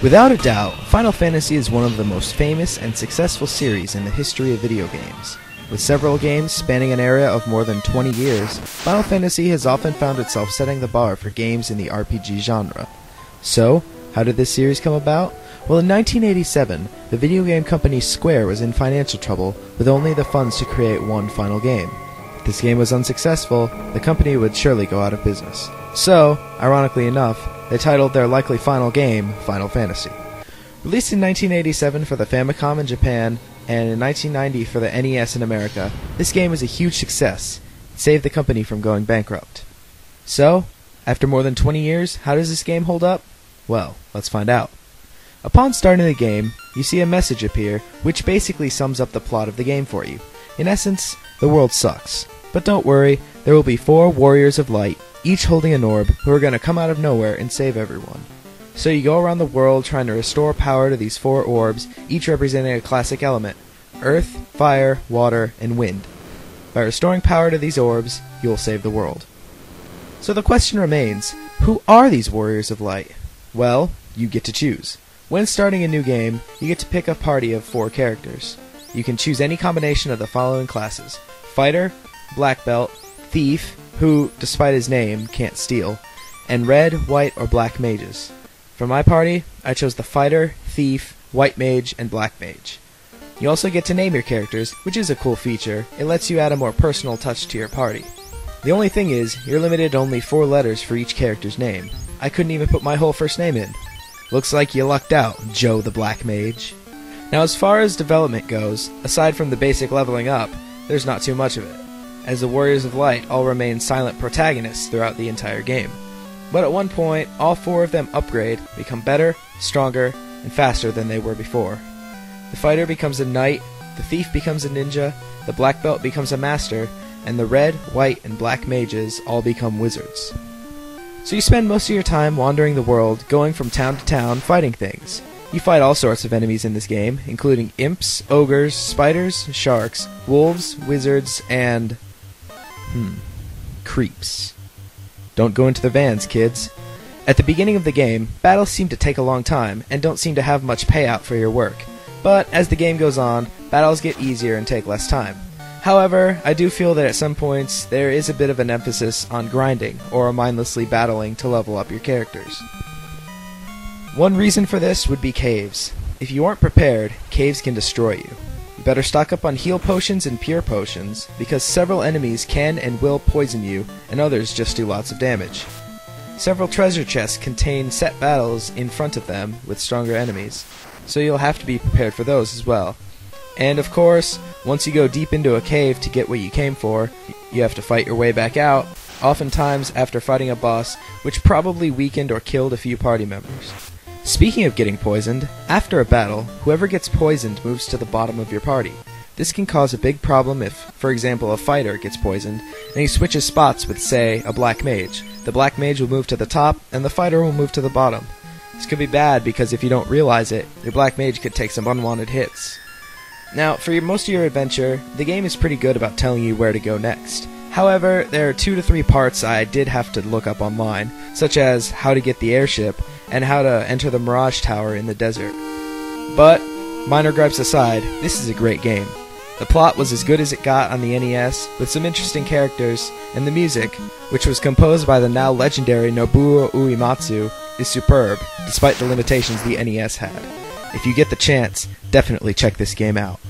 Without a doubt, Final Fantasy is one of the most famous and successful series in the history of video games. With several games spanning an era of more than 20 years, Final Fantasy has often found itself setting the bar for games in the RPG genre. So, how did this series come about? Well, in 1987, the video game company Square was in financial trouble with only the funds to create one final game. If this game was unsuccessful, the company would surely go out of business. So, ironically enough, they titled their likely final game Final Fantasy. Released in 1987 for the Famicom in Japan and in 1990 for the NES in America, this game was a huge success. It saved the company from going bankrupt. So, after more than 20 years, how does this game hold up? Well, let's find out. Upon starting the game, you see a message appear which basically sums up the plot of the game for you. In essence, the world sucks. But don't worry, there will be 4 Warriors of Light, each holding an orb, who are going to come out of nowhere and save everyone. So you go around the world trying to restore power to these 4 orbs, each representing a classic element: earth, fire, water, and wind. By restoring power to these orbs, you will save the world. So the question remains, who are these Warriors of Light? Well, you get to choose. When starting a new game, you get to pick a party of 4 characters. You can choose any combination of the following classes: Fighter, Black Belt, Thief, who, despite his name, can't steal, and Red, White, or Black Mages. For my party, I chose the Fighter, Thief, White Mage, and Black Mage. You also get to name your characters, which is a cool feature. It lets you add a more personal touch to your party. The only thing is, you're limited to only 4 letters for each character's name. I couldn't even put my whole first name in. Looks like you lucked out, Joe the Black Mage. Now, as far as development goes, aside from the basic leveling up, there's not too much of it, as the Warriors of Light all remain silent protagonists throughout the entire game. But at one point, all 4 of them upgrade, become better, stronger, and faster than they were before. The Fighter becomes a Knight, the Thief becomes a Ninja, the Black Belt becomes a Master, and the Red, White, and Black Mages all become Wizards. So you spend most of your time wandering the world, going from town to town, fighting things. You fight all sorts of enemies in this game, including imps, ogres, spiders, sharks, wolves, wizards, and creeps. Don't go into the vans, kids. At the beginning of the game, battles seem to take a long time, and don't seem to have much payout for your work. But as the game goes on, battles get easier and take less time. However, I do feel that at some points, there is a bit of an emphasis on grinding, or mindlessly battling to level up your characters. One reason for this would be caves. If you aren't prepared, caves can destroy you. You better stock up on heal potions and pure potions, because several enemies can and will poison you, and others just do lots of damage. Several treasure chests contain set battles in front of them with stronger enemies, so you'll have to be prepared for those as well. And of course, once you go deep into a cave to get what you came for, you have to fight your way back out, oftentimes after fighting a boss which probably weakened or killed a few party members. Speaking of getting poisoned, after a battle, whoever gets poisoned moves to the bottom of your party. This can cause a big problem if, for example, a fighter gets poisoned, and he switches spots with, say, a Black Mage. The Black Mage will move to the top, and the fighter will move to the bottom. This could be bad because if you don't realize it, your Black Mage could take some unwanted hits. Now, for most of your adventure, the game is pretty good about telling you where to go next. However, there are 2 to 3 parts I did have to look up online, such as how to get the airship, and how to enter the Mirage Tower in the desert. But, minor gripes aside, this is a great game. The plot was as good as it got on the NES, with some interesting characters, and the music, which was composed by the now legendary Nobuo Uematsu, is superb, despite the limitations the NES had. If you get the chance, definitely check this game out.